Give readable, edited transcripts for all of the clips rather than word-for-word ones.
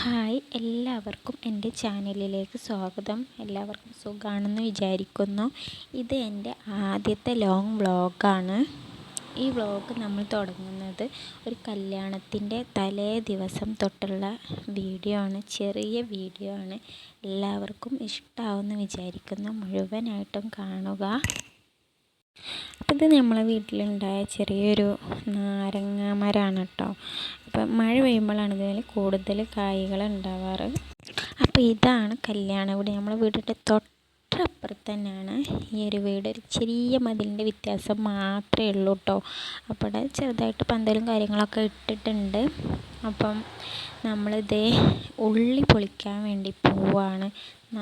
Hi, എല്ലാവർക്കും എൻ്റെ ചാനലിലേക്ക് സ്വാഗതം. എല്ലാവർക്കും സുഖമാണെന്ന് വിചാരിക്കുന്നു. ഇത് എൻ്റെ ആദ്യത്തെ ലോങ് വ്ളോഗാണ്. ഈ വ്ളോഗ് നമ്മൾ തുടങ്ങുന്നത് ഒരു കല്യാണത്തിൻ്റെ തലേ ദിവസം തൊട്ടുള്ള വീഡിയോ ആണ്. ചെറിയ വീഡിയോ ആണ്. എല്ലാവർക്കും ഇഷ്ടമാവുമെന്ന് വിചാരിക്കുന്നു. മുഴുവനായിട്ടും കാണുക. അപ്പോൾ ഇത് നമ്മളെ വീട്ടിലുണ്ടായ ചെറിയൊരു നാരങ്ങ മരമാണ് കേട്ടോ. അപ്പം മഴ പെയ്യുമ്പോഴാണ് ഇതിൽ കൂടുതൽ കായ്കൾ ഉണ്ടാവാറ്. അപ്പോൾ ഇതാണ് കല്യാണ വീട്. നമ്മളെ വീടിൻ്റെ തൊട്ടപ്പുറത്ത് തന്നെയാണ് ഈ ഒരു വീട്. ഒരു ചെറിയ മതിലിൻ്റെ വ്യത്യാസം മാത്രമേ ഉള്ളൂ കേട്ടോ. അപ്പോൾ ഇവിടെ ചെറുതായിട്ട് പന്തലും കാര്യങ്ങളൊക്കെ ഇട്ടിട്ടുണ്ട്. അപ്പം നമ്മളിതേ ഉള്ളി പൊളിക്കാൻ വേണ്ടി പോവാണ്.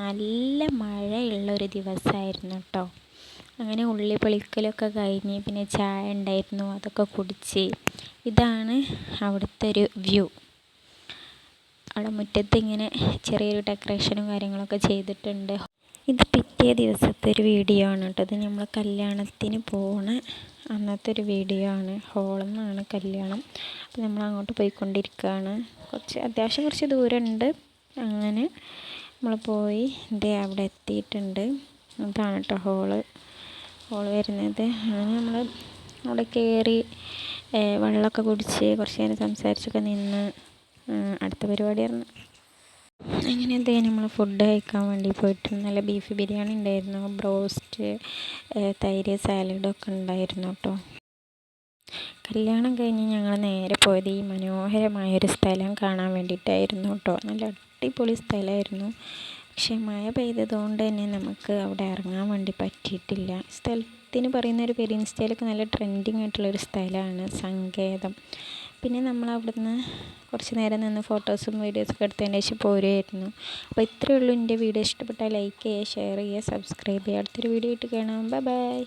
നല്ല മഴയുള്ളൊരു ദിവസമായിരുന്നു കേട്ടോ. അങ്ങനെ ഉള്ളി പൊളിക്കലൊക്കെ കഴിഞ്ഞ് പിന്നെ ചായ ഉണ്ടായിരുന്നു, അതൊക്കെ കുടിച്ച്. ഇതാണ് അവിടുത്തെ ഒരു വ്യൂ. അവിടെ മുറ്റത്ത് ഇങ്ങനെ ചെറിയൊരു ഡെക്കറേഷനും കാര്യങ്ങളൊക്കെ ചെയ്തിട്ടുണ്ട്. ഇത് പിറ്റേ ദിവസത്തെ ഒരു വീഡിയോ ആണ് കേട്ടോ. ഇത് നമ്മൾ കല്യാണത്തിന് പോണ അന്നത്തെ ഒരു വീഡിയോ ആണ്. ഹോളിൽ നിന്നാണ് കല്യാണം. അപ്പോൾ നമ്മൾ അങ്ങോട്ട് പോയിക്കൊണ്ടിരിക്കുകയാണ്. അത്യാവശ്യം കുറച്ച് ദൂരമുണ്ട്. അങ്ങനെ നമ്മൾ പോയി അവിടെ എത്തിയിട്ടുണ്ട്. ഇതാണ് കേട്ടോ ഹോള് വരുന്നത്. അങ്ങനെ നമ്മൾ അവിടെ കയറി വെള്ളമൊക്കെ കുടിച്ച് കുറച്ച് നേരം സംസാരിച്ചൊക്കെ നിന്ന് അടുത്ത പരിപാടിയായിരുന്നു. അങ്ങനെ നമ്മൾ ഫുഡ് കഴിക്കാൻ വേണ്ടി പോയിട്ട് നല്ല ബീഫ് ബിരിയാണി ഉണ്ടായിരുന്നു, ബ്രോസ്റ്റ്, തൈര്, സാലഡൊക്കെ ഉണ്ടായിരുന്നു കേട്ടോ. കല്യാണം കഴിഞ്ഞ് ഞങ്ങൾ നേരെ പോയത് ഈ മനോഹരമായൊരു സ്ഥലം കാണാൻ വേണ്ടിയിട്ടായിരുന്നു കേട്ടോ. നല്ല അടിപൊളി സ്ഥലമായിരുന്നു. പക്ഷേ മഴ പെയ്തതുകൊണ്ട് തന്നെ നമുക്ക് അവിടെ ഇറങ്ങാൻ വേണ്ടി പറ്റിയിട്ടില്ല. സ്ഥലത്തിന് പറയുന്നൊരു പേര്, ഇൻസ്റ്റയിലൊക്കെ നല്ല ട്രെൻഡിങ് ആയിട്ടുള്ളൊരു സ്ഥലമാണ് സങ്കേതം. പിന്നെ നമ്മൾ അവിടുന്ന് കുറച്ച് നേരം നിന്ന് ഫോട്ടോസും വീഡിയോസൊക്കെ എടുത്തതിന് ശേഷം പോരുമായിരുന്നു. അപ്പോൾ ഇത്രയേ ഉള്ളൂ. എൻ്റെ വീഡിയോ ഇഷ്ടപ്പെട്ടാൽ ലൈക്ക് ചെയ്യുക, ഷെയർ ചെയ്യുക, സബ്സ്ക്രൈബ് ചെയ്യുക. അടുത്തൊരു വീഡിയോ ആയിട്ട് കാണാം. ബൈ.